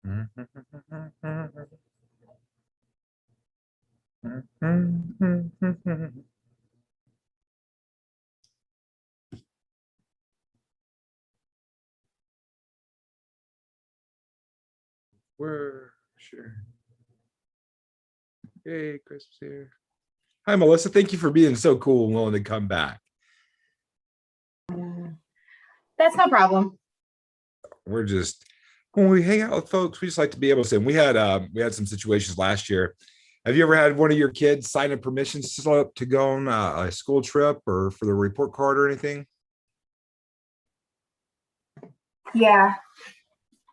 We're sure. Hey, Chris is here. Hi, Melissa. Thank you for being so cool and willing to come back. That's no problem. We're just when we hang out with folks, we just like to be able to say we had some situations last year. Have you ever had one of your kids sign a permission slip to go on a school trip or for the report card or anything? Yeah.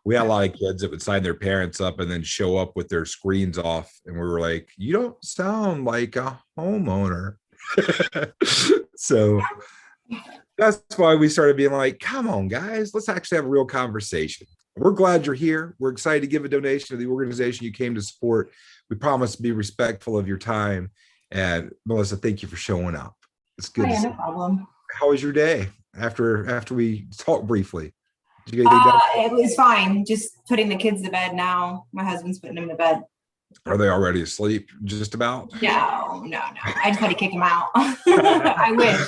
We had a lot of kids that would sign their parents up and then show up with their screens off. And we were like, you don't sound like a homeowner. So that's why we started being like, come on, guys, let's actually have a real conversation. We're glad you're here. We're excited to give a donation to the organization you came to support. We promise to be respectful of your time. And Melissa, thank you for showing up. It's good. No problem. How was your day after we talked briefly? Did you get anything done? It was fine. Just putting the kids to bed now. My husband's putting them to bed. Are they already asleep? Just about? No. I just had to kick them out. I wish.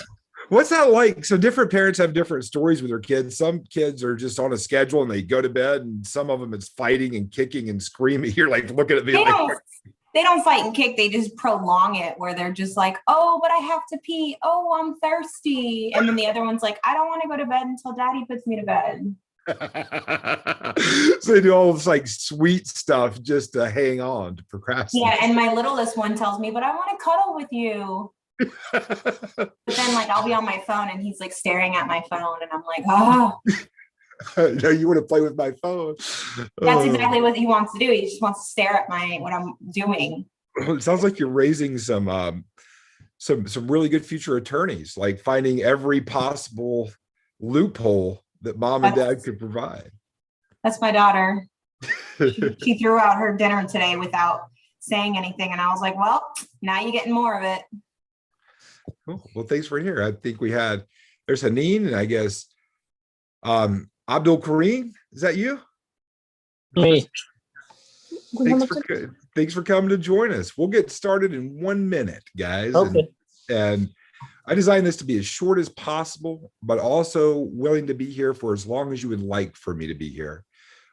What's that like? So different parents have different stories with their kids. Some kids are just on a schedule and they go to bed, and some of them it's fighting and kicking and screaming. You're like looking at me they don't fight and kick. They just prolong it where they're just like, oh, but I have to pee. Oh, I'm thirsty. And then the other one's like, I don't want to go to bed until daddy puts me to bed. So they do all this like sweet stuff just to hang on, to procrastinate. Yeah, and my littlest one tells me, but I want to cuddle with you. But then like I'll be on my phone and he's like staring at my phone and I'm like, oh. No, you want to play with my phone. That's exactly what he wants to do. He just wants to stare at what I'm doing. It sounds like you're raising some really good future attorneys, like finding every possible loophole that mom and dad could provide. That's my daughter. She threw out her dinner today without saying anything. And I was like, well, now you're getting more of it. Cool. Well, thanks for here. I think there's Haneen and I guess Abdul Kareem. Is that you? Me. Thanks for coming to join us. We'll get started in 1 minute, guys. Okay. And I designed this to be as short as possible, but also willing to be here for as long as you would like for me to be here.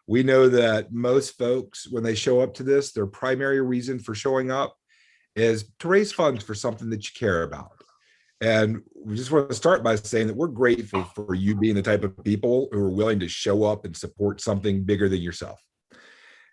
We know that most folks, when they show up to this, their primary reason for showing up is to raise funds for something that you care about. And we just want to start by saying that we're grateful for you being the type of people who are willing to show up and support something bigger than yourself.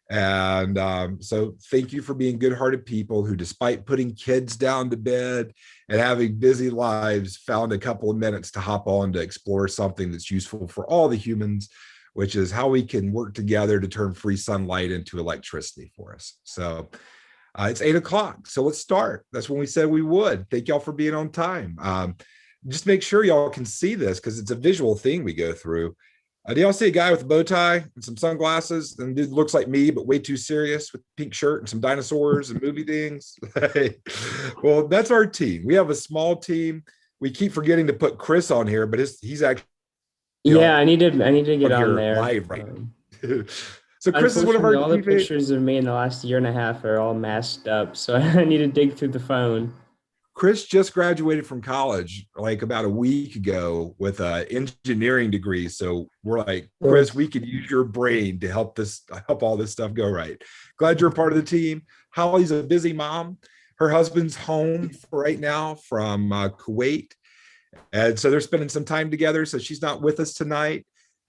And so thank you for being good-hearted people who, despite putting kids down to bed and having busy lives, found a couple of minutes to hop on to explore something that's useful for all the humans, which is how we can work together to turn free sunlight into electricity for us. So it's 8 o'clock. So let's start. That's when we said we would. Thank y'all for being on time. Just make sure y'all can see this because it's a visual thing we go through. Do y'all see a guy with a bow tie and some sunglasses? And dude looks like me, but way too serious with a pink shirt and some dinosaurs and movie things. Well, that's our team. We have a small team. We keep forgetting to put Chris on here, but he's actually. Yeah, I need to get on there. Live right now. So Chris is one of our all the pictures of me in the last year and a half are all masked up. So I need to dig through the phone. Chris just graduated from college like about a week ago with an engineering degree. So we're like, Chris, we could use your brain to help all this stuff go right. Glad you're a part of the team. Holly's a busy mom. Her husband's home right now from Kuwait. And so they're spending some time together. So she's not with us tonight.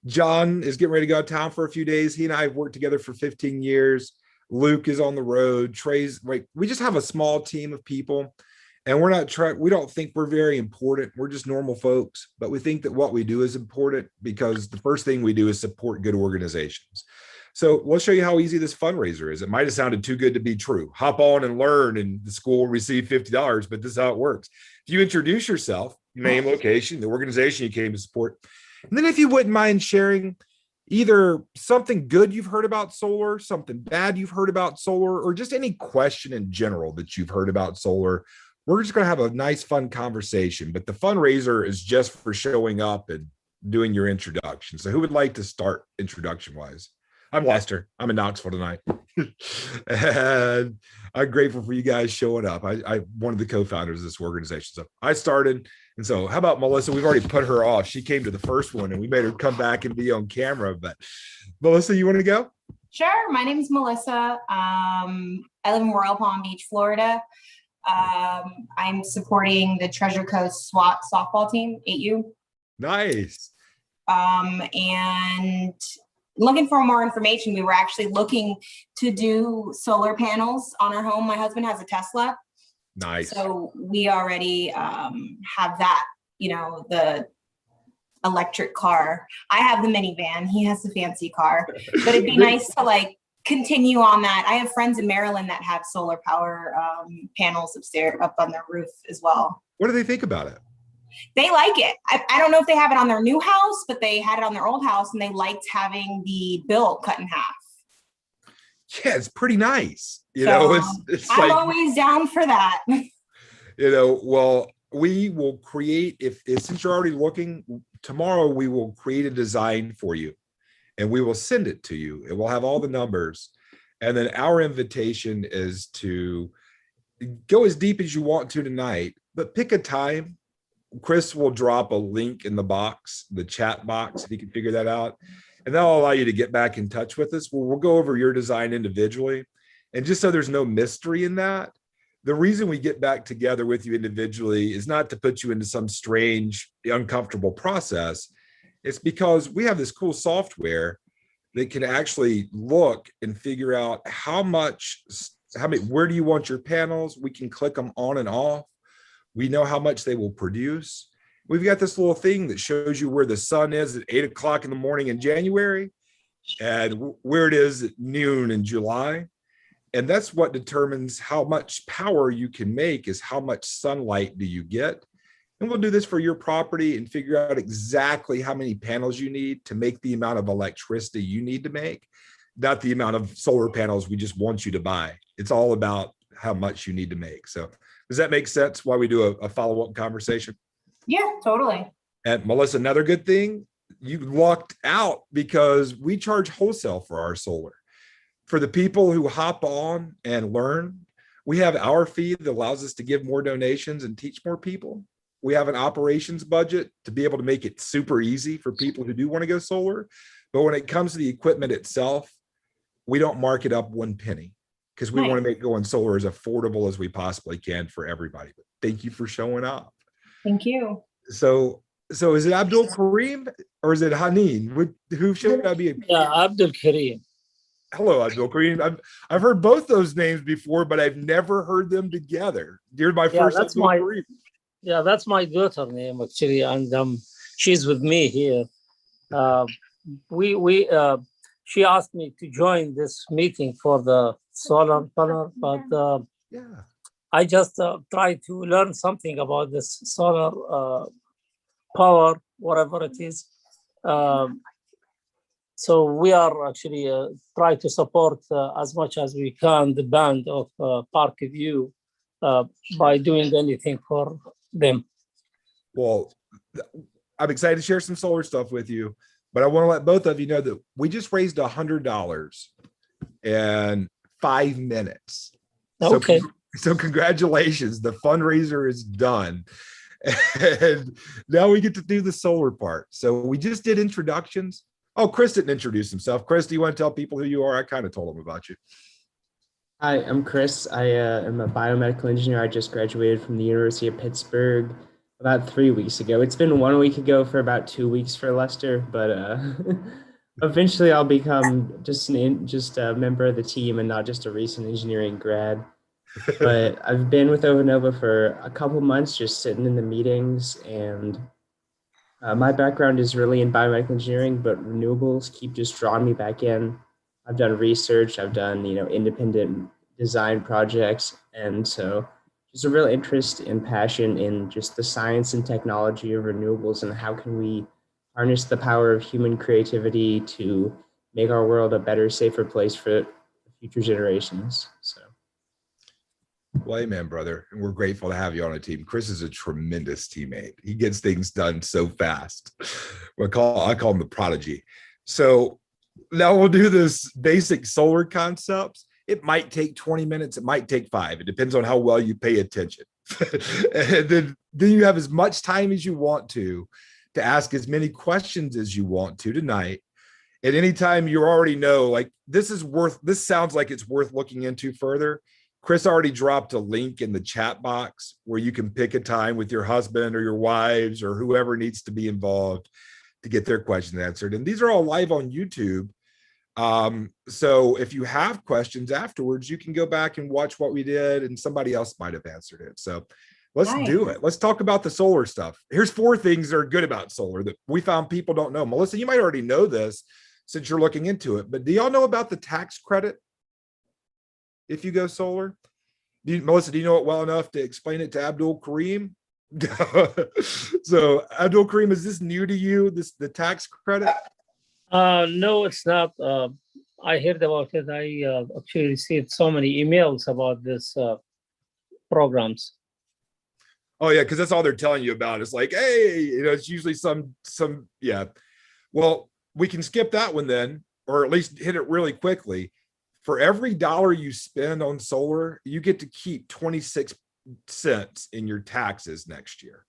John is getting ready to go out of town for a few days. He and I have worked together for 15 years. Luke is on the road. Trey's like, we just have a small team of people. And we don't think we're very important. We're just normal folks, but we think that what we do is important because the first thing we do is support good organizations. So let's show you how easy this fundraiser is. It might've sounded too good to be true. Hop on and learn and the school will receive $50, but this is how it works. If you introduce yourself, name, location, the organization you came to support, and then if you wouldn't mind sharing either something good you've heard about solar, something bad you've heard about solar, or just any question in general that you've heard about solar. We're just going to have a nice, fun conversation, but the fundraiser is just for showing up and doing your introduction. So who would like to start introduction wise? I'm Lester. I'm in Knoxville tonight. And I'm grateful for you guys showing up. I'm one of the co-founders of this organization. So I started. And so how about Melissa? We've already put her off. She came to the first one and we made her come back and be on camera. But Melissa, you want to go? Sure. My name is Melissa. I live in Royal Palm Beach, Florida. I'm supporting the Treasure Coast SWAT softball team, 8U. Nice. And looking for more information. We were actually looking to do solar panels on our home. My husband has a Tesla. Nice. So we already have that, the electric car. I have the minivan. He has the fancy car. But it'd be nice to continue on that. I have friends in Maryland that have solar power panels upstairs, up on their roof as well. What do they think about it? They like it. I don't know if they have it on their new house, but they had it on their old house and they liked having the bill cut in half. Yeah, it's pretty nice. It's I'm always down for that. Well, we will create, since you're already looking, tomorrow we will create a design for you and we will send it to you. It will have all the numbers. And then our invitation is to go as deep as you want to tonight, but pick a time. Chris will drop a link in the box, the chat box, if you can figure that out. And that'll allow you to get back in touch with us. We'll go over your design individually. And just so there's no mystery in that, the reason we get back together with you individually is not to put you into some strange, uncomfortable process. It's because we have this cool software that can actually look and figure out where do you want your panels? We can click them on and off. We know how much they will produce. We've got this little thing that shows you where the sun is at 8 o'clock in the morning in January and where it is at noon in July. And that's what determines how much power you can make, is how much sunlight do you get. And we'll do this for your property and figure out exactly how many panels you need to make the amount of electricity you need to make, not the amount of solar panels we just want you to buy. It's all about how much you need to make. So does that make sense why we do a follow-up conversation? Yeah, totally. And Melissa, another good thing, you lucked out because we charge wholesale for our solar. For the people who hop on and learn, we have our fee that allows us to give more donations and teach more people. We have an operations budget to be able to make it super easy for people who do want to go solar. But when it comes to the equipment itself, we don't mark it up one penny because we want to make going solar as affordable as we possibly can for everybody. But thank you for showing up. Thank you. So is it Abdul Kareem or is it Haneen? Who should I be? Yeah, Abdul Kareem. Hello, Abdul Kareem. I've heard both those names before, but I've never heard them together. You're my first Abdul Kareem. Yeah, that's my daughter name actually, and she's with me here. She asked me to join this meeting for the solar panel, but I just try to learn something about this solar power, whatever it is. So we are actually trying to support as much as we can the band of Parkview by doing anything for them. Well, I'm excited to share some solar stuff with you, but I want to let both of you know that we just raised $100 in 5 minutes. Okay. So congratulations. The fundraiser is done. And now we get to do the solar part. So we just did introductions. Oh, Chris didn't introduce himself. Chris, do you want to tell people who you are? I kind of told them about you. Hi, I'm Chris. I am a biomedical engineer. I just graduated from the University of Pittsburgh about 3 weeks ago. It's been 1 week ago for about 2 weeks for Lester, but eventually I'll become just a member of the team and not just a recent engineering grad. But I've been with Ovanova for a couple months, just sitting in the meetings, and my background is really in biomedical engineering, but renewables keep just drawing me back in. I've done research, I've done, independent design projects. And so just a real interest and passion in just the science and technology of renewables and how can we harness the power of human creativity to make our world a better, safer place for future generations. So. Well, amen, brother. And we're grateful to have you on a team. Chris is a tremendous teammate. He gets things done so fast. I call him the prodigy. So Now we'll do this basic solar concepts. It might take 20 minutes. It might take 5. It depends on how well you pay attention. And then you have as much time as you want to ask as many questions as you want to tonight. At any time you already know, like this sounds like it's worth looking into further. Chris already dropped a link in the chat box where you can pick a time with your husband or your wives or whoever needs to be involved to get their questions answered. And these are all live on YouTube. So if you have questions afterwards, you can go back and watch what we did and somebody else might have answered it. So let's do it. Let's talk about the solar stuff. Here's 4 things that are good about solar that we found people don't know. Melissa, you might already know this since you're looking into it, but do y'all know about the tax credit if you go solar? Melissa, do you know it well enough to explain it to Abdul Kareem? So Abdul Kareem, is this new to you, the tax credit? No, it's not. I heard about it. I actually received so many emails about this programs. Oh yeah, because that's all they're telling you about. It's like, hey, it's usually some, yeah. Well, we can skip that one then, or at least hit it really quickly. For every dollar you spend on solar, you get to keep 26 cents in your taxes next year.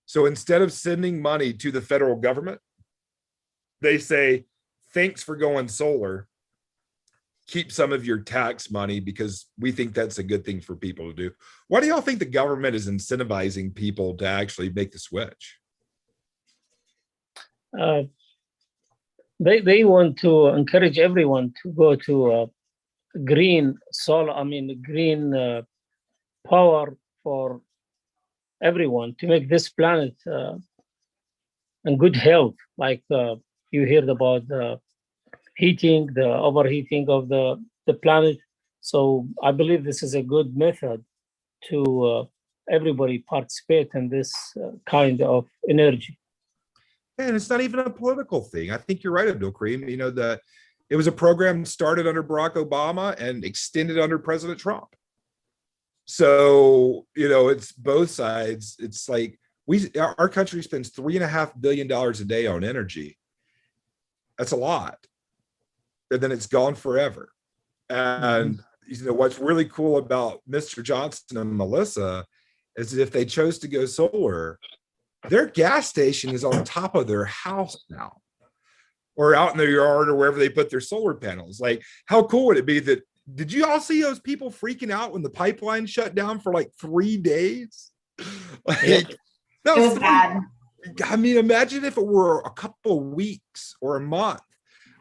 So instead of sending money to the federal government, they say, thanks for going solar. Keep some of your tax money because we think that's a good thing for people to do. Why do y'all think the government is incentivizing people to actually make the switch? They want to encourage everyone to go to green solar, green power for everyone to make this planet in good health. Like you heard about the heating, the overheating of the planet. So I believe this is a good method to everybody participate in this kind of energy. And it's not even a political thing. I think you're right, Abdul Kareem. It was a program started under Barack Obama and extended under President Trump. So, it's both sides. It's like our country spends $3.5 billion a day on energy. That's a lot. And then it's gone forever. And what's really cool about Mr. Johnson and Melissa is that if they chose to go solar, their gas station is on top of their house now, or out in their yard or wherever they put their solar panels. Like, how cool would it be that, did you all see those people freaking out when the pipeline shut down for like 3 days? Like, that was bad. Imagine if it were a couple of weeks or a month.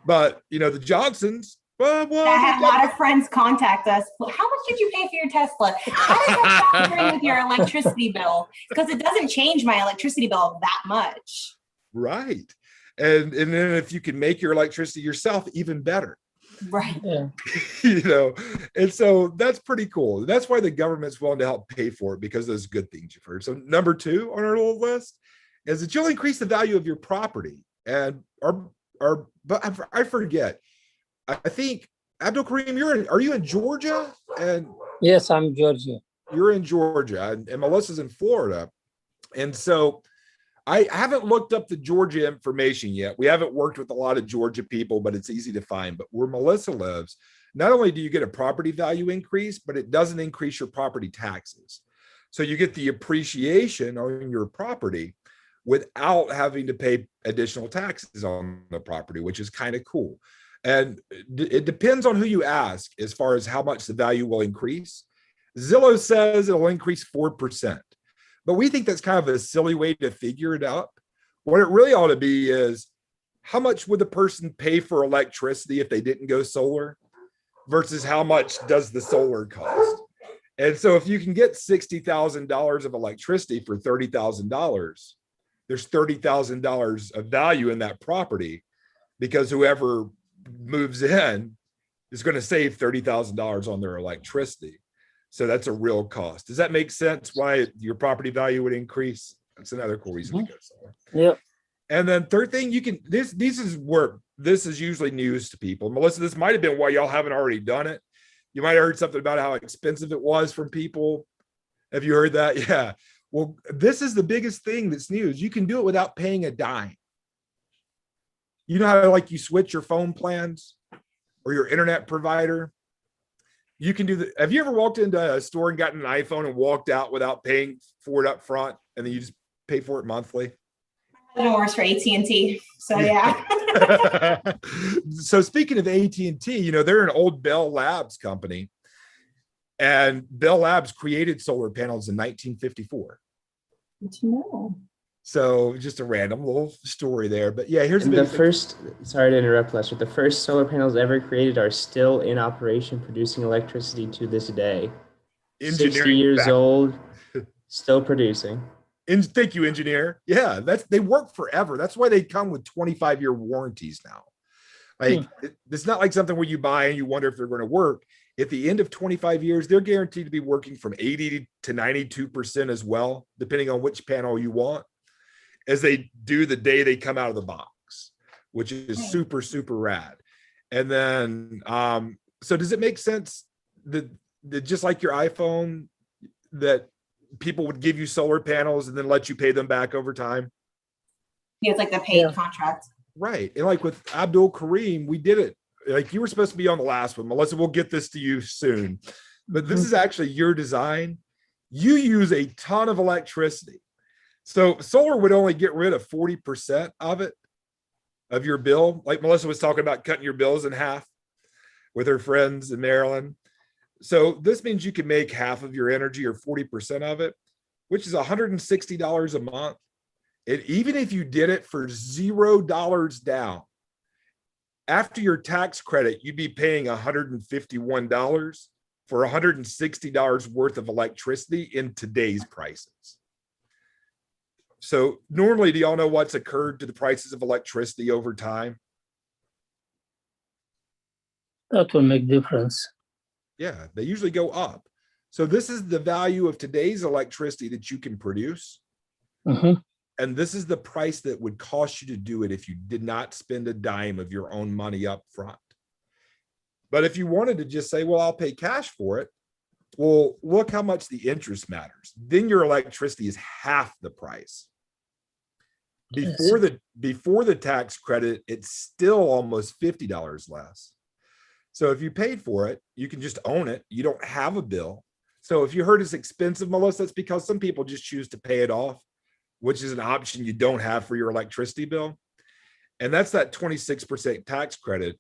But, the Johnsons, I had a lot of friends contact us. How much did you pay for your Tesla? How does that factor in with your electricity bill? Because it doesn't change my electricity bill that much. Right. And then if you can make your electricity yourself, even better. Right. Yeah. And so that's pretty cool. That's why the government's willing to help pay for it, because those good things you've heard. So number 2 on our little list is that you'll increase the value of your property. And but I forget. I think Abdul Kareem, are you in Georgia? And yes, I'm Georgia. You're in Georgia, and Melissa's in Florida. And so I haven't looked up the Georgia information yet. We haven't worked with a lot of Georgia people, but it's easy to find. But where Melissa lives, not only do you get a property value increase, but it doesn't increase your property taxes. So you get the appreciation on your property without having to pay additional taxes on the property, which is kind of cool. And it depends on who you ask as far as how much the value will increase. Zillow says it'll increase 4%, but we think that's kind of a silly way to figure it out. What it really ought to be is, how much would the person pay for electricity if they didn't go solar versus how much does the solar cost? And so if you can get $60,000 of electricity for $30,000, there's $30,000 of value in that property, because whoever moves in is going to save $30,000 on their electricity. So that's a real cost. Does that make sense why your property value would increase? That's another cool reason to go solar. Yeah. And then third thing, this is usually news to people. Melissa, this might have been why y'all haven't already done it. You might have heard something about how expensive it was from people. Have you heard that? Yeah. Well, this is the biggest thing that's news. You can do it without paying a dime. You know how like you switch your phone plans or your internet provider? You can do that. Have you ever walked into a store and gotten an iPhone and walked out without paying for it up front, and then you just pay for it monthly? It works for AT&T. So yeah. So speaking of AT&T, you know, they're an old Bell Labs company, and Bell Labs created solar panels in 1954. Good to know. So just a random little story there. But yeah, here's And the the first, sorry to interrupt, Lester, the first solar panels ever created are still in operation, producing electricity to this day. 60 engineering years fact. old, still producing. Thank you, engineer. Yeah, they work forever. That's why they come with 25-year warranties now. Like it's not like something where you buy and you wonder if they're going to work. At the end of 25 years, they're guaranteed to be working from 80 to 92% as well, depending on which panel you want, as they do the day they come out of the box, which is super, super rad. And then, so does it make sense that just like your iPhone, that people would give you solar panels and then let you pay them back over time? Yeah, it's like the paid contract. Right. And like with Abdul Kareem, we did it. Like you were supposed to be on the last one. Melissa, we'll get this to you soon. But this is actually your design. You use a ton of electricity. So solar would only get rid of 40% of it, of your bill. Like Melissa was talking about cutting your bills in half with her friends in Maryland. So this means you can make half of your energy or 40% of it, which is $160 a month. And even if you did it for $0 down, after your tax credit, you'd be paying $151 for $160 worth of electricity in today's prices. So normally, do y'all know what's occurred to the prices of electricity over time? That will make difference. Yeah, they usually go up. So this is the value of today's electricity that you can produce. And this is the price that would cost you to do it if you did not spend a dime of your own money up front. But if you wanted to just say, well, I'll pay cash for it, well, look how much the interest matters. Then your electricity is half the price. Before the tax credit, it's still almost $50 less. So if you paid for it, you can just own it. You don't have a bill. So if you heard it's expensive, Melissa, it's because some people just choose to pay it off, which is an option you don't have for your electricity bill. And that's that 26% tax credit,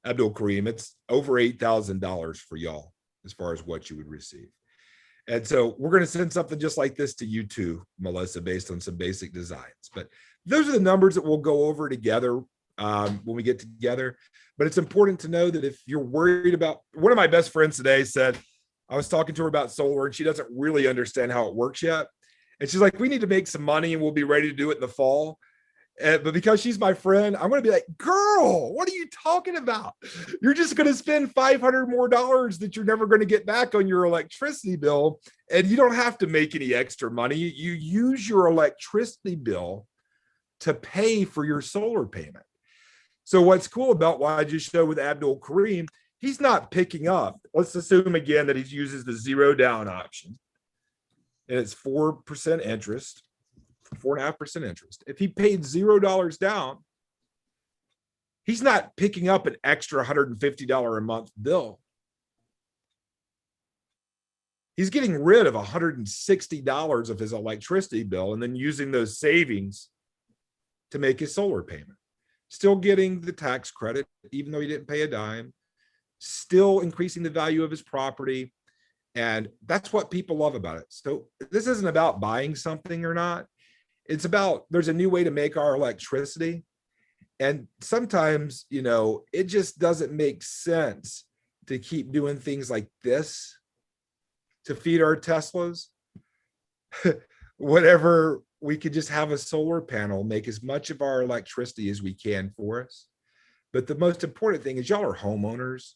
Abdul Kareem. It's over $8,000 for y'all as far as what you would receive. And so we're going to send something just like this to you too, Melissa, based on some basic designs. But those are the numbers that we'll go over together when we get together. But it's important to know that if you're worried about, one of my best friends today said, I was talking to her about solar and she doesn't really understand how it works yet. And she's like, we need to make some money and we'll be ready to do it in the fall. But because she's my friend, I'm going to be like, girl, what are you talking about? You're just going to spend $500 more that you're never going to get back on your electricity bill. And you don't have to make any extra money. You use your electricity bill to pay for your solar payment. So what's cool about what I just showed with Abdul Kareem, he's not picking up. Let's assume again that he uses the 0 down option. And it's 4% interest. 4.5% interest. If he paid $0 down, he's not picking up an extra $150 a month bill. He's getting rid of $160 of his electricity bill and then using those savings to make his solar payment. Still getting the tax credit, even though he didn't pay a dime, still increasing the value of his property. And that's what people love about it. So this isn't about buying something or not. It's about, there's a new way to make our electricity. And sometimes, you know, it just doesn't make sense to keep doing things like this to feed our Teslas. Whatever, we could just have a solar panel, make as much of our electricity as we can for us. But the most important thing is y'all are homeowners.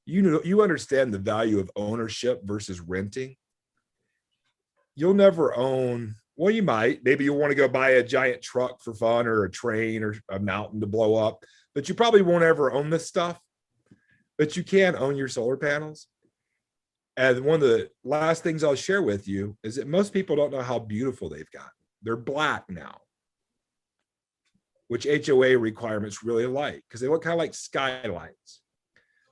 You know, you understand the value of ownership versus renting. You'll never own, well, you might, maybe you'll want to go buy a giant truck for fun or a train or a mountain to blow up, but you probably won't ever own this stuff, but you can own your solar panels. And one of the last things I'll share with you is that most people don't know how beautiful they've got. They're black now. which HOA requirements really like, because they look kind of like skylights.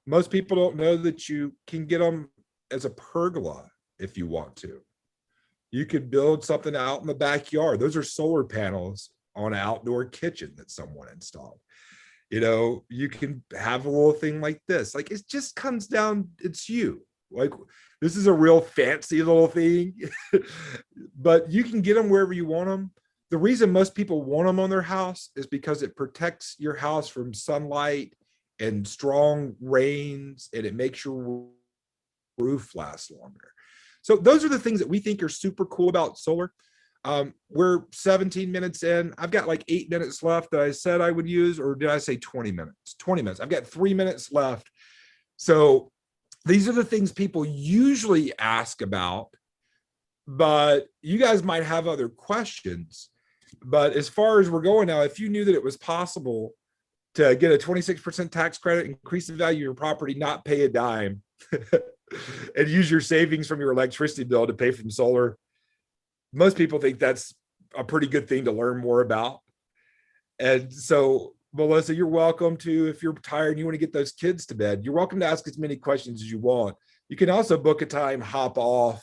Most people don't know that you can get them as a pergola if you want to. You could build something out in the backyard. Those are solar panels on an outdoor kitchen that someone installed. You know, you can have a little thing like this. Like, it just comes down, it's you. Like, this is a real fancy little thing, but you can get them wherever you want them. The reason most people want them on their house is because it protects your house from sunlight and strong rains, and it makes your roof last longer. So those are the things that we think are super cool about solar. We're 17 minutes in. I've got like 8 minutes left that I said I would use, or did I say 20 minutes? 20 minutes. I've got 3 minutes left. So these are the things people usually ask about, but you guys might have other questions. But as far as we're going now, if you knew that it was possible to get a 26% tax credit, increase the value of your property, not pay a dime, and use your savings from your electricity bill to pay from solar, most people think that's a pretty good thing to learn more about. And so, Melissa, you're welcome to, if you're tired and you want to get those kids to bed, you're welcome to ask as many questions as you want. You can also book a time, hop off,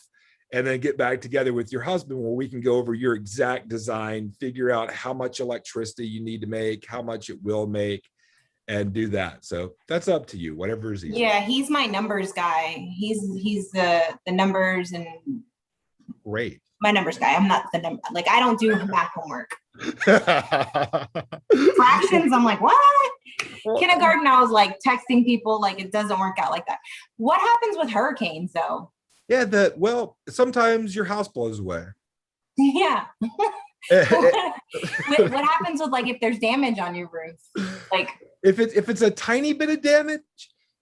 and then get back together with your husband where we can go over your exact design, figure out how much electricity you need to make, how much it will make, and do that. So that's up to you, whatever is easy. Yeah, he's my numbers guy. He's the numbers and Great. my numbers guy. I'm not the number, like, I don't do math homework. Fractions, I'm like, what? Kindergarten, I was like texting people, like, it doesn't work out like that. What happens with hurricanes though? Yeah, well, sometimes your house blows away. Yeah. what happens with, like, if there's damage on your roof? Like, if it's a tiny bit of damage,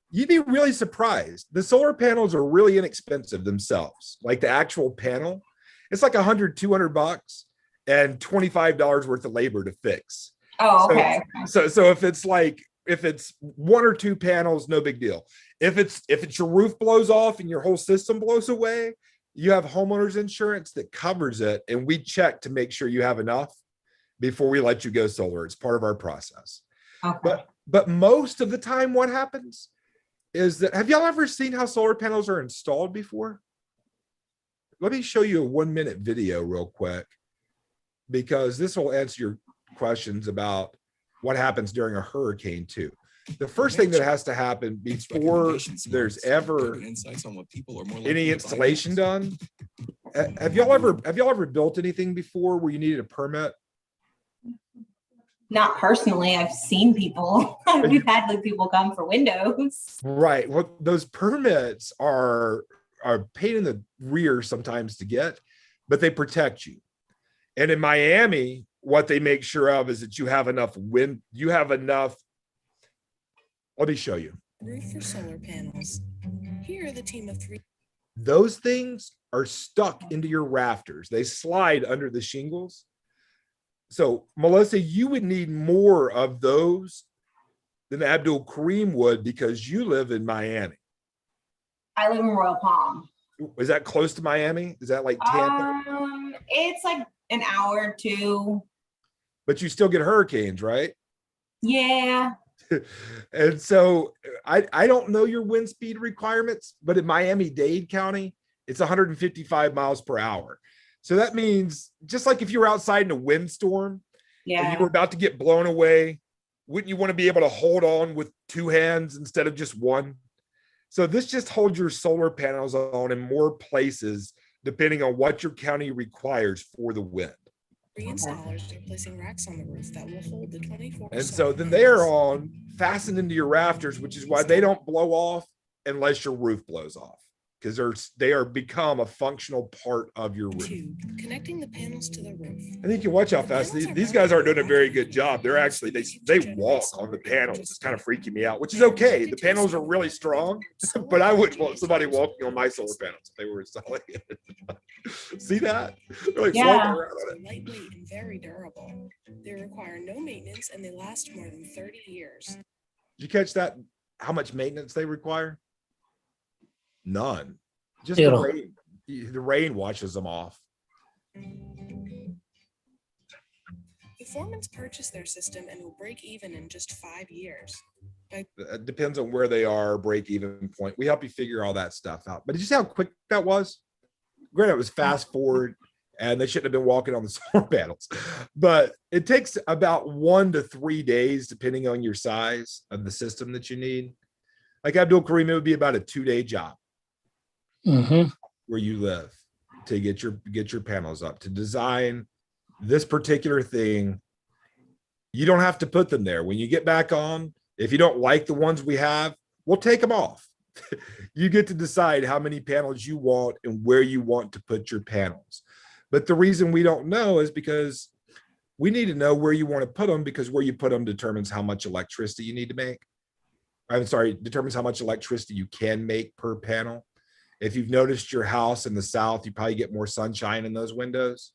you'd be really surprised. The solar panels are really inexpensive themselves. Like, the actual panel, it's like $100-200 and $25 worth of labor to fix. oh, okay. So if it's 1 or 2 panels, no big deal. If it's your roof blows off and your whole system blows away, you have homeowners insurance that covers it, and we check to make sure you have enough before we let you go solar. It's part of our process. Okay. But most of the time, what happens is that, have y'all ever seen how solar panels are installed before? Let me show you a 1-minute video real quick, because this will answer your questions about what happens during a hurricane too. The first thing that has to happen before there's ever any installation done. Have y'all ever built anything before where you needed a permit? Not personally. I've seen people. We've had, like, people come for windows. Right. Well, those permits are a pain in the rear sometimes to get, but they protect you. And in Miami, what they make sure of is that you have enough wind. You have enough. Let me show you. Roof for solar panels. Here are the team of 3. Those things are stuck into your rafters. They slide under the shingles. So, Melissa, you would need more of those than Abdul Kareem would, because you live in Miami. I live in Royal Palm. Is that close to Miami? Is that like Tampa? It's like an hour or 2. But you still get hurricanes, right? Yeah. And so I don't know your wind speed requirements, but in Miami-Dade County, it's 155 miles per hour. So that means, just like if you were outside in a windstorm and you were about to get blown away, wouldn't you want to be able to hold on with 2 hands instead of just one? So this just holds your solar panels on in more places, depending on what your county requires for the wind. Installers are placing racks on the roof that will hold the 24. And so then they are on fastened into your rafters, which is why they don't blow off unless your roof blows off, because they are become a functional part of your roof. 2. Connecting the panels to the roof. I think you watch how fast these guys aren't doing a very good job. They're actually, they walk on the panels. It's kind of freaking me out, which is okay. The panels are really strong, but I wouldn't want somebody walking on my solar panels if they were installing it. See that? They're like floating around on it. Lightweight and very durable. They require no maintenance and they last more than 30 years. Did you catch that? How much maintenance they require? None. Just the rain washes them off. The Foremans purchased their system and will break even in just 5 years. It depends on where they are, break even point. We help you figure all that stuff out. But did you see how quick that was? Granted, it was fast forward and they shouldn't have been walking on the solar panels, but it takes about 1 to 3 days, depending on your size of the system that you need. Like Abdul Karim, it would be about a 2-day job where you live to get your panels up, to design this particular thing. You don't have to put them there. When you get back on, if you don't like the ones we have, we'll take them off. You get to decide how many panels you want and where you want to put your panels. But the reason we don't know is because we need to know where you want to put them, because where you put them determines how much electricity you need to make. I'm sorry, determines how much electricity you can make per panel. If you've noticed your house in the South, you probably get more sunshine in those windows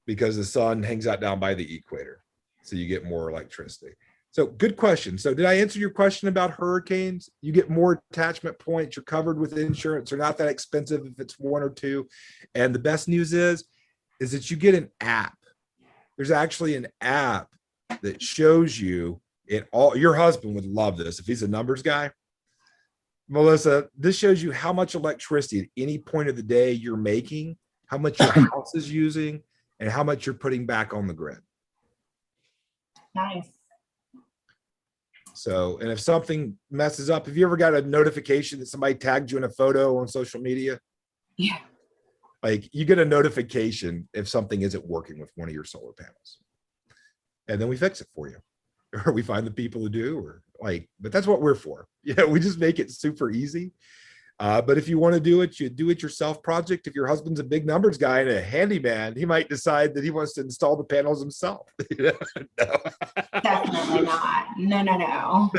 because the sun hangs out down by the equator. So you get more electricity. So good question. So did I answer your question about hurricanes? You get more attachment points. You're covered with insurance. They're not that expensive if it's 1 or 2. And the best news is that you get an app. There's actually an app that shows you it all. Your husband would love this if he's a numbers guy. Melissa, this shows you how much electricity at any point of the day you're making, how much your house is using, and how much you're putting back on the grid. Nice. So, and if something messes up, have you ever got a notification that somebody tagged you in a photo on social media? Yeah. Like you get a notification if something isn't working with one of your solar panels. And then we fix it for you. Or we find the people who do, or like, but that's what we're for. Yeah, we just make it super easy. But if you want to do it, you do it yourself project. If your husband's a big numbers guy and a handyman, he might decide that he wants to install the panels himself. No. Definitely not. No.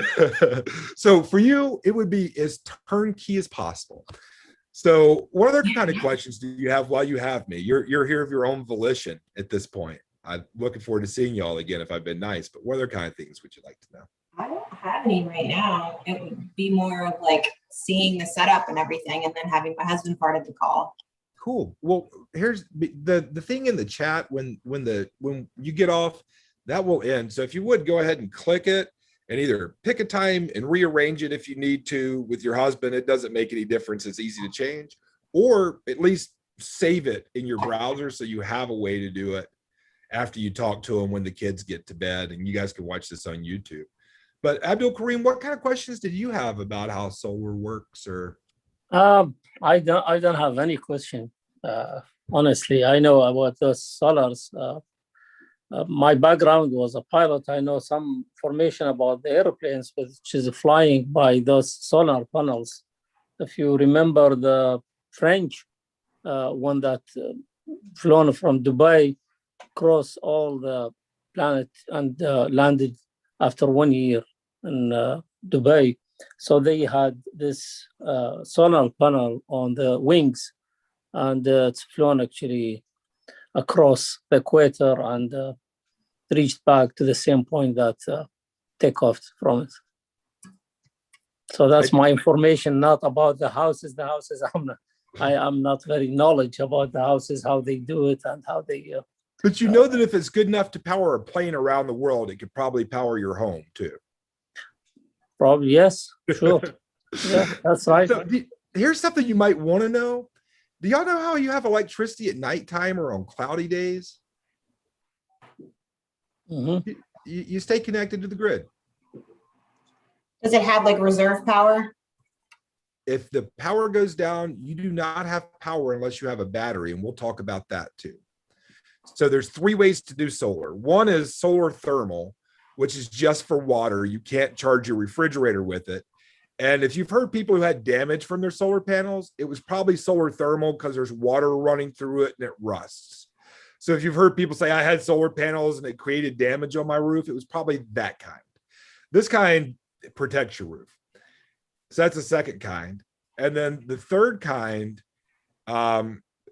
So for you, it would be as turnkey as possible. So what other kind of questions do you have while you have me? You're here of your own volition at this point. I'm looking forward to seeing y'all again if I've been nice, but what other kind of things would you like to know? I don't have any right now. It would be more of like seeing the setup and everything, and then having my husband part of the call. Cool. Well, here's the thing in the chat. When you get off, that will end. So if you would go ahead and click it and either pick a time and rearrange it if you need to with your husband. It doesn't make any difference. It's easy to change, or at least save it in your browser so you have a way to do it after you talk to them when the kids get to bed, and you guys can watch this on YouTube. But Abdul Karim, what kind of questions did you have about how solar works? Or I don't have any question. Honestly, I know about the solars. My background was a pilot. I know some information about the airplanes, which is flying by those solar panels. If you remember the French one that flown from Dubai, cross all the planet and landed after 1 year in Dubai. So they had this solar panel on the wings, and it's flown actually across the equator and reached back to the same point that take off from it. So that's my information, not about the houses. The houses, I am not very knowledge about the houses, how they do it and how they. But you know that if it's good enough to power a plane around the world, it could probably power your home too. Probably, yes, sure. Yeah, that's right. So, here's something you might want to know. Do y'all know how you have electricity at nighttime or on cloudy days? Mm-hmm. You stay connected to the grid. Does it have like reserve power? If the power goes down, you do not have power unless you have a battery, and we'll talk about that too. So there's 3 ways to do solar. One is solar thermal, which is just for water. You can't charge your refrigerator with it. And if you've heard people who had damage from their solar panels, it was probably solar thermal because there's water running through it and it rusts. So if you've heard people say, I had solar panels and it created damage on my roof, it was probably that kind. This kind protects your roof. So that's the second kind. And then the third kind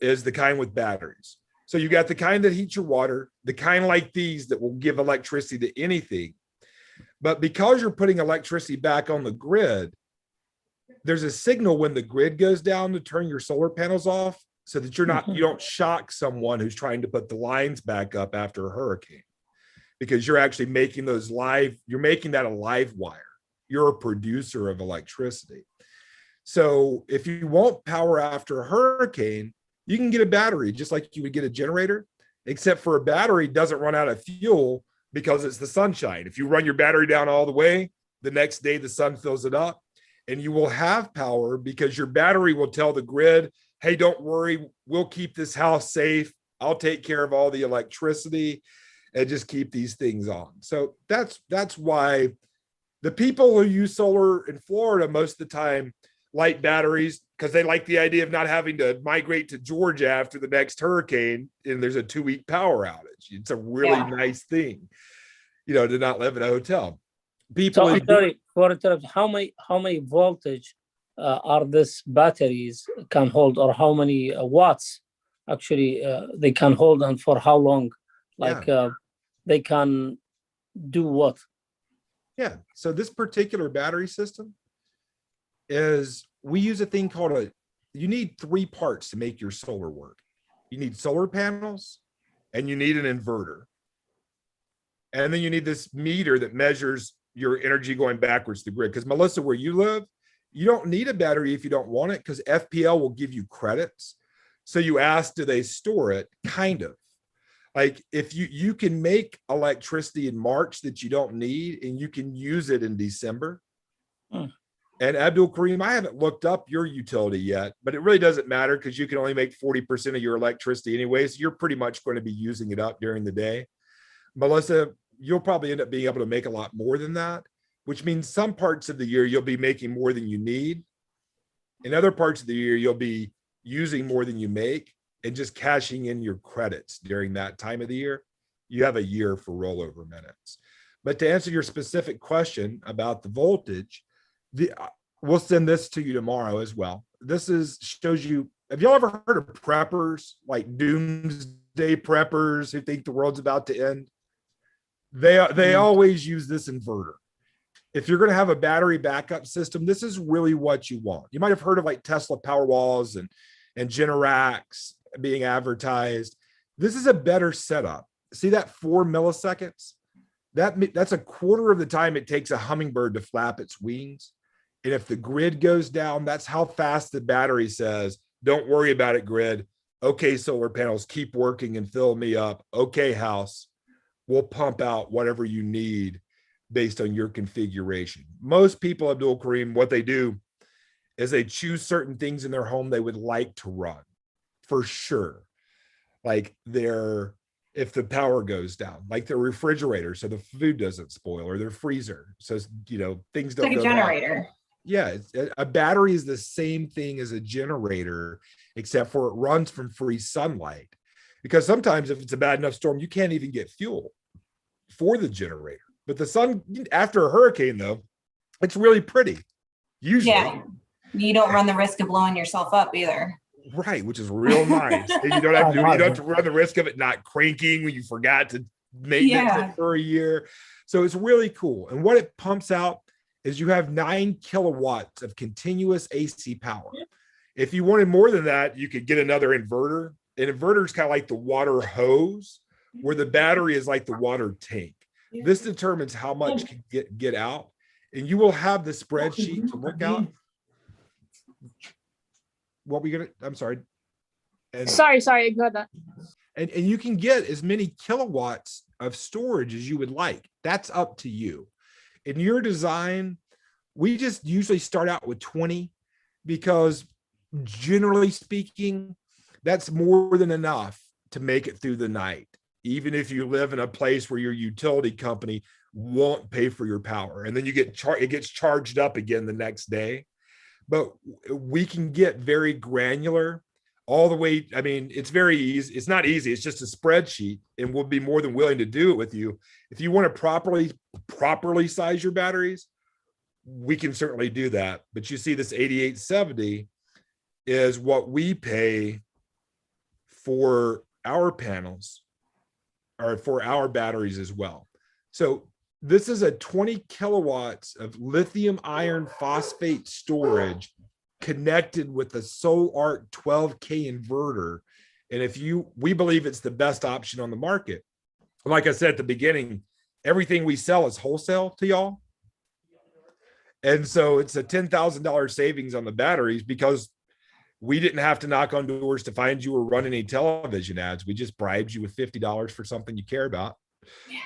is the kind with batteries. So you got the kind that heats your water, the kind like these that will give electricity to anything. But because you're putting electricity back on the grid, there's a signal when the grid goes down to turn your solar panels off. so that you don't shock someone who's trying to put the lines back up after a hurricane, because you're actually making you're making that a live wire. You're a producer of electricity. So if you want power after a hurricane, you can get a battery just like you would get a generator, except for a battery doesn't run out of fuel because it's the sunshine. If you run your battery down all the way, the next day the sun fills it up and you will have power because your battery will tell the grid, hey, don't worry, we'll keep this house safe. I'll take care of all the electricity and just keep these things on. So that's why the people who use solar in Florida most of the time light batteries, because they like the idea of not having to migrate to Georgia after the next hurricane and there's a 2-week power outage. It's a really nice thing, to not live in a hotel. People, so I'm sorry for interrupting. How many voltage are these batteries can hold, or how many watts actually they can hold, and for how long? They can do what? Yeah. So this particular battery system we use a thing called you need 3 parts to make your solar work. You need solar panels and you need an inverter. And then you need this meter that measures your energy going backwards to the grid. Because Melissa, where you live, you don't need a battery if you don't want it, because FPL will give you credits. So you ask, do they store it? Kind of. Like if you can make electricity in March that you don't need, and you can use it in December. And Abdul Karim, I haven't looked up your utility yet, but it really doesn't matter because you can only make 40% of your electricity anyway. So you're pretty much going to be using it up during the day. Melissa, you'll probably end up being able to make a lot more than that, which means some parts of the year you'll be making more than you need. In other parts of the year, you'll be using more than you make and just cashing in your credits during that time of the year. You have a year for rollover minutes. But to answer your specific question about the voltage, we'll send this to you tomorrow as well. This shows you, have y'all ever heard of preppers, like doomsday preppers who think the world's about to end? They always use this inverter. If you're going to have a battery backup system, this is really what you want. You might have heard of like Tesla Powerwalls and Generacs being advertised. This is a better setup. See that 4 milliseconds? That's a quarter of the time it takes a hummingbird to flap its wings. And if the grid goes down, that's how fast the battery says, don't worry about it, grid. Okay, solar panels, keep working and fill me up. Okay, house, we'll pump out whatever you need based on your configuration. Most people, Abdul Karim, what they do is they choose certain things in their home they would like to run for sure. Like if the power goes down, like their refrigerator, so the food doesn't spoil, or their freezer, so things don't go like a generator. bad. Yeah, a battery is the same thing as a generator, except for it runs from free sunlight. Because sometimes if it's a bad enough storm, you can't even get fuel for the generator. But the sun, after a hurricane, though, it's really pretty. Usually, yeah, you don't run the risk of blowing yourself up either. Right, which is real nice. And you don't have to run the risk of it not cranking when you forgot to maintenance it for a year. So it's really cool. And what it pumps out is you have 9 kilowatts of continuous AC power. If you wanted more than that, you could get another inverter. An inverter is kind of like the water hose, where the battery is like the water tank. This determines how much can get out. And you will have the spreadsheet to look out. What we gonna? I'm sorry. And, sorry, ignore that. And you can get as many kilowatts of storage as you would like. That's up to you. In your design, we just usually start out with 20 because generally speaking, that's more than enough to make it through the night. Even if you live in a place where your utility company won't pay for your power, and then it gets charged up again the next day. But we can get very granular all the way. I mean, it's very easy. It's not easy. It's just a spreadsheet, and we'll be more than willing to do it with you. If you want to properly size your batteries, we can certainly do that. But you see, this 8870 is what we pay for our panels, or for our batteries as well. So this is a 20 kilowatts of lithium iron phosphate storage connected with the SolarArc 12K inverter. And we believe it's the best option on the market. Like I said at the beginning, everything we sell is wholesale to y'all. And so it's a $10,000 savings on the batteries because we didn't have to knock on doors to find you or run any television ads. We just bribed you with $50 for something you care about. Yeah.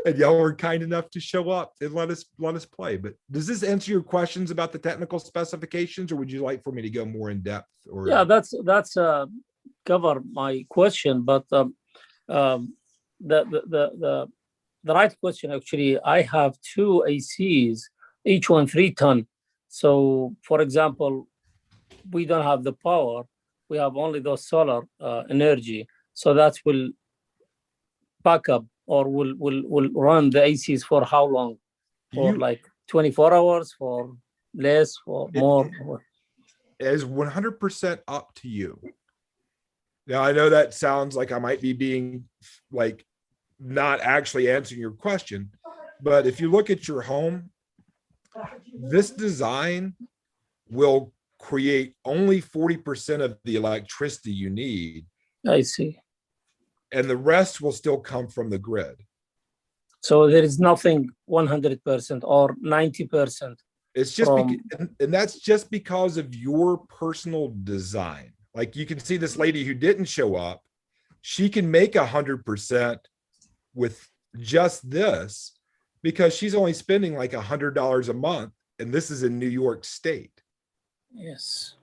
And y'all were kind enough to show up and let us play. But does this answer your questions about the technical specifications, or would you like for me to go more in depth? Or yeah, that's cover my question, but the right question, actually, I have two ACs, each one 3 ton. So, for example, we don't have the power. We have only the solar energy. So that will back up or will run the ACs for how long? For like 24 hours, for less, for more? It is 100% up to you. Now, I know that sounds like I might be being like not actually answering your question, but if you look at your home, this design will create only 40% of the electricity you need. I see. And the rest will still come from the grid. So there is nothing 100% or 90%. It's just, and that's just because of your personal design. Like you can see this lady who didn't show up, she can make 100% with just this because she's only spending like $100 a month. And this is in New York State. Yes.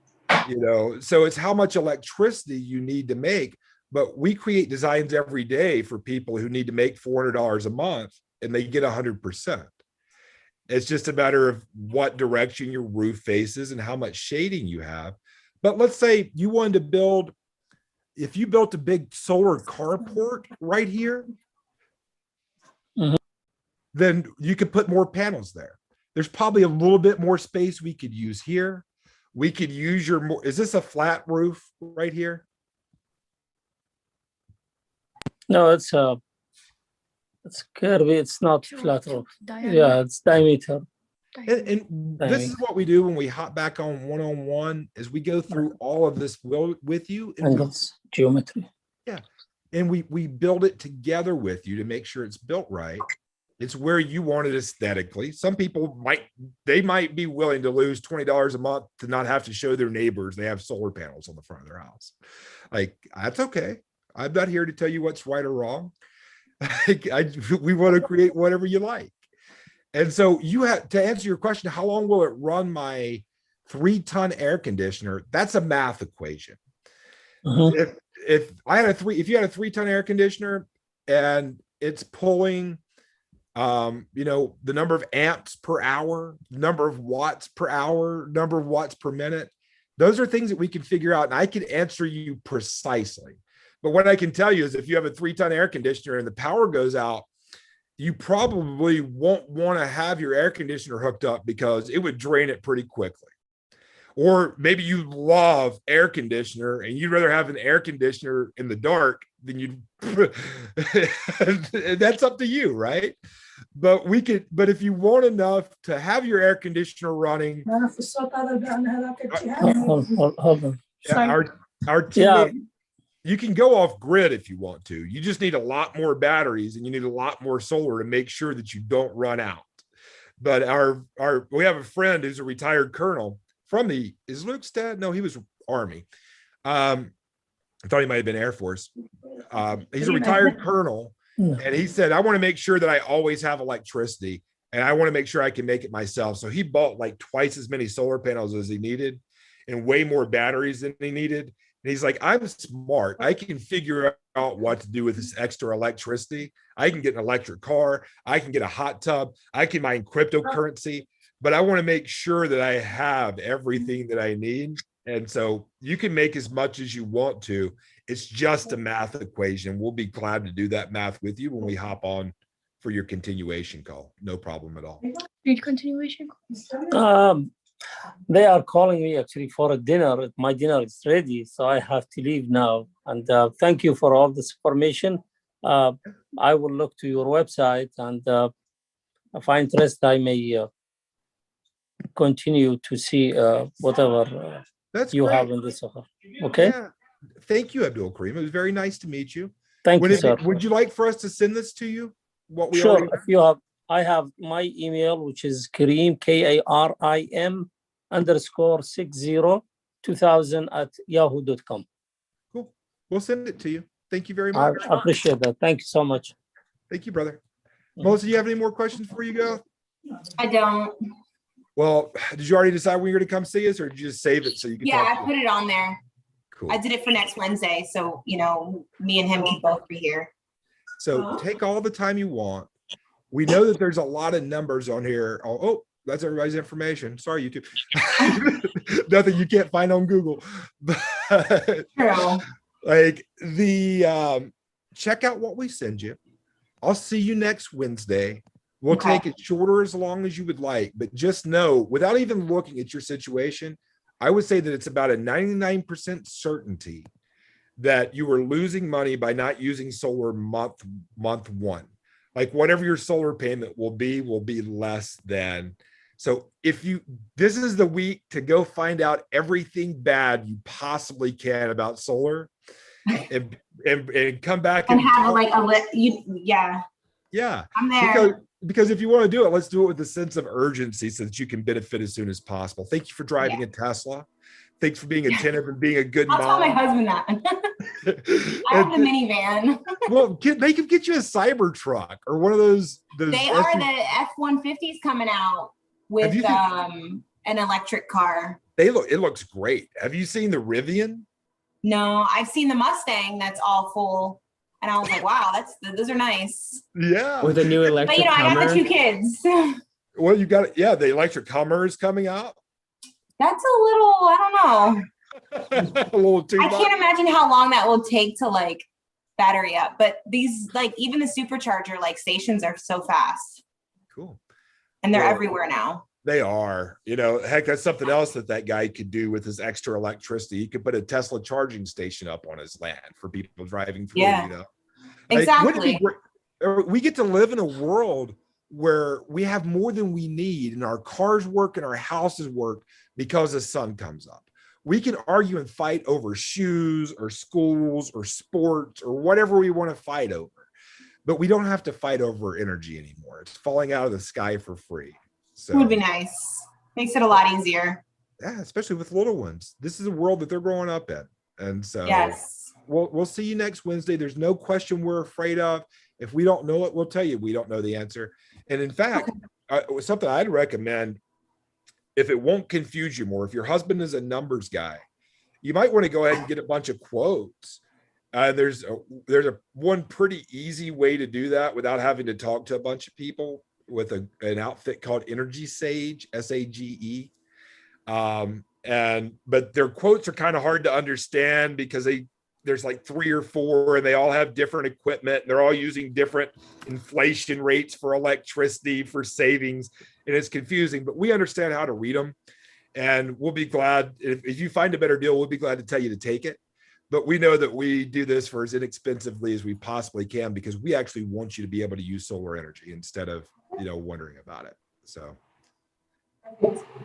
You know, so it's how much electricity you need to make. But we create designs every day for people who need to make $400 a month and they get 100%. It's just a matter of what direction your roof faces and how much shading you have. But let's say you wanted to build, if you built a big solar carport right here, then you could put more panels there. There's probably a little bit more space we could use here. We could use your more, is this a flat roof right here? No, it's curvy. It's not flat roof. Yeah, it's diameter. And this is what we do when we hop back on one-on-one is we go through all of this with you. Angles, geometry. Yeah. And we build it together with you to make sure it's built right. It's where you want it aesthetically. Some people might be willing to lose $20 a month to not have to show their neighbors they have solar panels on the front of their house. Like, that's okay. I'm not here to tell you what's right or wrong. We want to create whatever you like. And so you have to answer your question, how long will it run my 3-ton air conditioner? That's a math equation. If you had a 3-ton air conditioner and it's pulling the number of amps per hour, number of watts per hour, number of watts per minute, those are things that we can figure out and I can answer you precisely. But what I can tell you is if you have a 3-ton air conditioner and the power goes out, you probably won't want to have your air conditioner hooked up because it would drain it pretty quickly. Or maybe you love air conditioner and you'd rather have an air conditioner in the dark than you'd, that's up to you, right? But if you want enough to have your air conditioner running, our team, you can go off grid if you want to. You just need a lot more batteries and you need a lot more solar to make sure that you don't run out. But we have a friend who's a retired colonel from is Luke's dad? No, he was Army. I thought he might have been Air Force. He's a retired colonel. And he said, I want to make sure that I always have electricity and I want to make sure I can make it myself. So he bought like twice as many solar panels as he needed and way more batteries than he needed. And he's like, I'm smart. I can figure out what to do with this extra electricity. I can get an electric car. I can get a hot tub. I can mine cryptocurrency, but I want to make sure that I have everything that I need. And so you can make as much as you want to. It's just a math equation. We'll be glad to do that math with you when we hop on for your continuation call. No problem at all. Your continuation call? They are calling me actually for a dinner. My dinner is ready, so I have to leave now. And thank you for all this information. I will look to your website, and if I'm interested, I may continue to see whatever That's you great. have in this offer. Okay. Yeah. Thank you, Abdul Karim. It was very nice to meet you. Thank you, sir. Would you like for us to send this to you? What we Sure. already If you have, I have my email, which is Karim, Karim _60 2000 @yahoo.com. Cool. We'll send it to you. Thank you very I much. appreciate that. Thank you so much. Thank you, brother. Melissa, do you have any more questions before you go? I don't. Well, did you already decide when you're going to come see us, or did you just save it so you can Yeah, talk I to put it on there. Cool. I did it for next Wednesday. So, you know, me and him can both be here. So take all the time you want. We know that there's a lot of numbers on here. Oh, that's everybody's information. Sorry, YouTube. Nothing you can't find on Google. But True. like check out what we send you. I'll see you next Wednesday. We'll Okay. take it shorter as long as you would like, but just know, without even looking at your situation, I would say that it's about a 99% certainty that you are losing money by not using solar month one. Like whatever your solar payment will be less than. So this is the week to go find out everything bad you possibly can about solar and come back And have yeah, yeah. I'm there. Because if you want to do it, let's do it with a sense of urgency so that you can benefit as soon as possible. Thank you for driving a Tesla. Thanks for being attentive and being a good I'll tell my mom. husband that. I have the minivan. Well, they can get you a Cybertruck or one of those. They are the F-150s coming out with an electric car. It looks great. Have you seen the Rivian? No, I've seen the Mustang that's all full. And I was like, wow, those are nice. Yeah. With a new electric But you know, I got Hummer. the 2 kids. Well, you got it. Yeah, the electric Hummer is coming out. That's a little, I don't know. A little too I much. can't imagine how long that will take to like battery up. But these, like, even the supercharger like stations are so fast. Cool. And they're everywhere now. They are. You know, heck, that's something else that guy could do with his extra electricity. He could put a Tesla charging station up on his land for people driving through. Yeah. You know, Exactly. We get to live in a world where we have more than we need, and our cars work and our houses work because the sun comes up. We can argue and fight over shoes or schools or sports or whatever we want to fight over, but we don't have to fight over energy anymore. It's falling out of the sky for free. So It would be nice. Makes it a lot easier. yeah, especially with little ones. This is a world that they're growing up in. And so Yes. we'll see you next Wednesday. There's no question we're afraid of. If we don't know it, we'll tell you we don't know the answer. And in fact, something I'd recommend, if it won't confuse you more, if your husband is a numbers guy, you might want to go ahead and get a bunch of quotes. There's one pretty easy way to do that without having to talk to a bunch of people, with an outfit called Energy Sage, SAGE. But their quotes are kind of hard to understand because there's like 3 or 4 and they all have different equipment and they're all using different inflation rates for electricity, for savings, and it's confusing, but we understand how to read them. And we'll be glad if you find a better deal, we'll be glad to tell you to take it. But we know that we do this for as inexpensively as we possibly can because we actually want you to be able to use solar energy instead of, wondering about it. So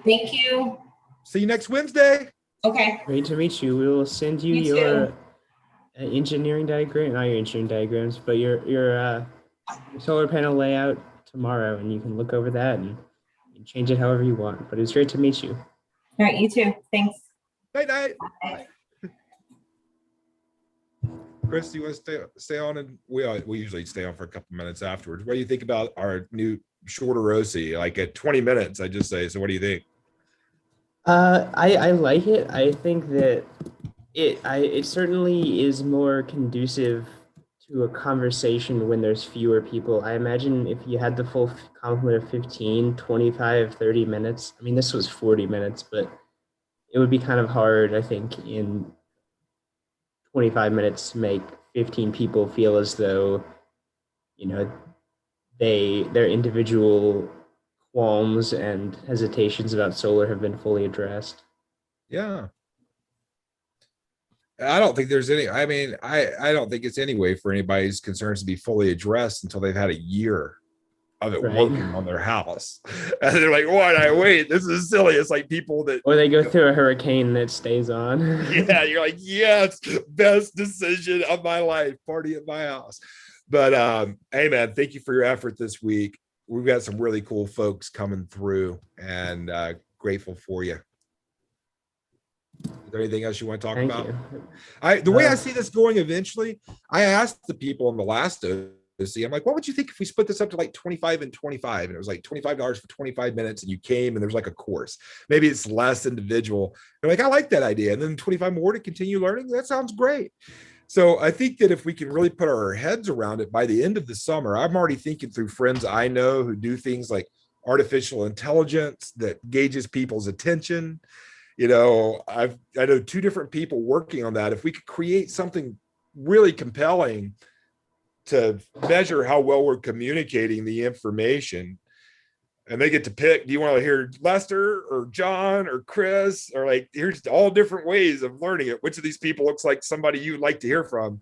Thank you. see you next Wednesday. Okay. Great to meet you. We will send you You your too. engineering diagram, not your engineering diagrams, but your solar panel layout tomorrow, and you can look over that and change it however you want. But it's great to meet you. All right. You too. Thanks. Night night. Bye. Chris, do you want to stay on? And we usually stay on for a couple minutes afterwards. What do you think about our new shorter OC? Like at 20 minutes, I just say. So what do you think? I like it. I think that it certainly is more conducive to a conversation when there's fewer people. I imagine if you had the full complement of 15, 25, 30 minutes. I mean, this was 40 minutes, but it would be kind of hard, I think, in 25 minutes to make 15 people feel as though, their individual qualms and hesitations about solar have been fully addressed. Yeah. I don't think there's any, I don't think it's any way for anybody's concerns to be fully addressed until they've had a year of it Right. working on their house. And they're like, why did I wait? This is silly. It's like people that, Or they go through a hurricane that stays on. yeah, you're like, yes, best decision of my life, party at my house. But hey man, thank you for your effort this week. We've got some really cool folks coming through, and grateful for you. Is there anything else you want to talk Thank about? you. The way I see this going eventually, I asked the people in the last OC, I'm like, what would you think if we split this up to like 25 and 25? And it was like $25 for 25 minutes, and you came and there's like a course. Maybe it's less individual. They're like, I like that idea. And then 25 more to continue learning. That sounds great. So I think that if we can really put our heads around it by the end of the summer, I'm already thinking through friends I know who do things like artificial intelligence that gauges people's attention. You know, I know 2 different people working on that. If we could create something really compelling to measure how well we're communicating the information, and they get to pick, do you want to hear Lester or John or Chris, or like, here's all different ways of learning it. Which of these people looks like somebody you'd like to hear from?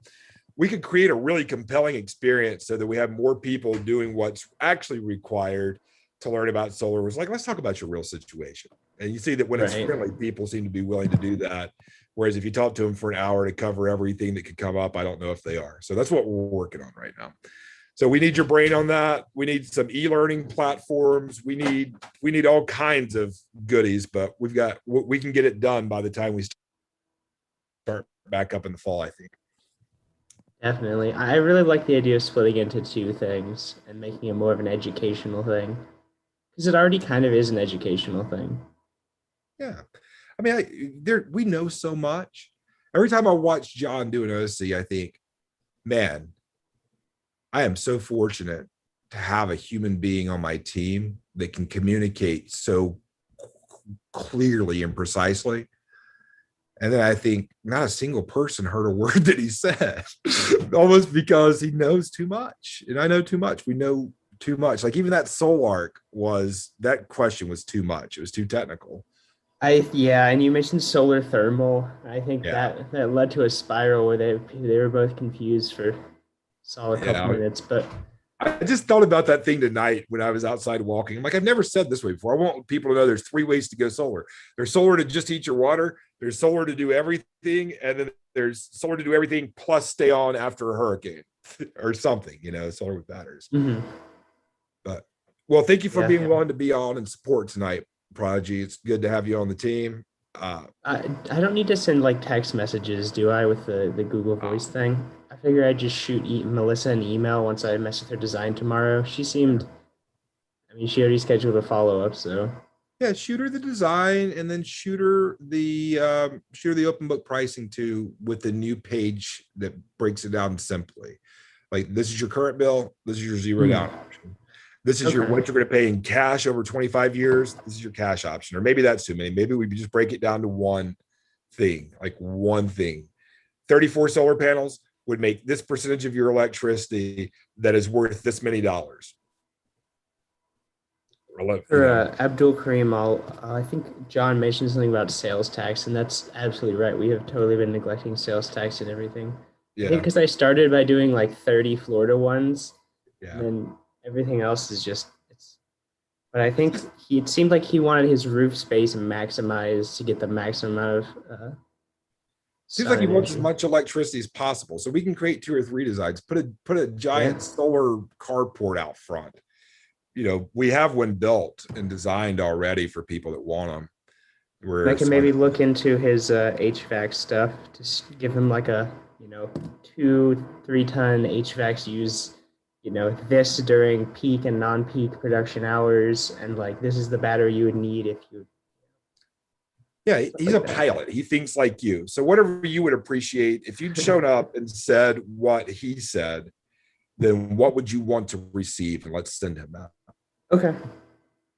We could create a really compelling experience so that we have more people doing what's actually required to learn about solar. Was like, let's talk about your real situation. And you see that when it's friendly, people seem to be willing to do that. Whereas if you talk to them for an hour to cover everything that could come up, I don't know if they are. So that's what we're working on right now. So we need your brain on that. We need some e-learning platforms. We need all kinds of goodies, but we can get it done by the time we start back up in the fall, I think. Definitely. I really like the idea of splitting into 2 things and making it more of an educational thing, because it already kind of is an educational thing. Yeah. I mean, we know so much. Every time I watch John do an OC, I think, man, I am so fortunate to have a human being on my team that can communicate so clearly and precisely. And then I think not a single person heard a word that he said, almost because he knows too much. And I know too much. We know too much. Like even that solar that question was too much. It was too technical. And you mentioned solar thermal. I think that led to a spiral where they were both confused for solid couple minutes. But I just thought about that thing tonight when I was outside walking. I'm like, I've never said this way before. I want people to know there's 3 ways to go solar. There's solar to just heat your water. There's solar to do everything. And then there's solar to do everything plus stay on after a hurricane or something, solar with batteries. Mm-hmm. But well, thank you for being willing to be on and support tonight, Prodigy. It's good to have you on the team. I don't need to send like text messages, do I, with the Google Voice thing? I figure I'd just shoot Melissa an email once I mess with her design tomorrow. She already scheduled a follow-up, so. Yeah, shoot her the design and then shoot her the open book pricing too, with the new page that breaks it down simply. Like, this is your current bill, this is your zero down option. This is what you're going to pay in cash over 25 years. This is your cash option. Or maybe that's too many. Maybe we just break it down to one thing, like one thing. 34 solar panels would make this percentage of your electricity that is worth this many dollars. For Abdul Karim, I think John mentioned something about sales tax, and that's absolutely right. We have totally been neglecting sales tax and everything. Yeah. I think because I started by doing like 30 Florida ones, and then everything else is but I think it seemed like he wanted his roof space maximized to get the maximum amount of seems like he wants as much electricity as possible. So we can create 2 or 3 designs, put a giant solar carport out front. We have one built and designed already for people that want them. I can maybe look into his HVAC stuff to give him like a 2-3 ton HVACs use this during peak and non-peak production hours, and like this is the battery you would need if you. Yeah, he's a pilot. He thinks like you. So whatever you would appreciate, if you'd shown up and said what he said, then what would you want to receive? And let's send him that. Okay.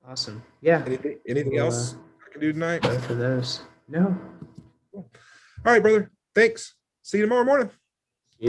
Awesome. Yeah. Anything else I can do tonight? Both of those. No. Cool. All right, brother. Thanks. See you tomorrow morning.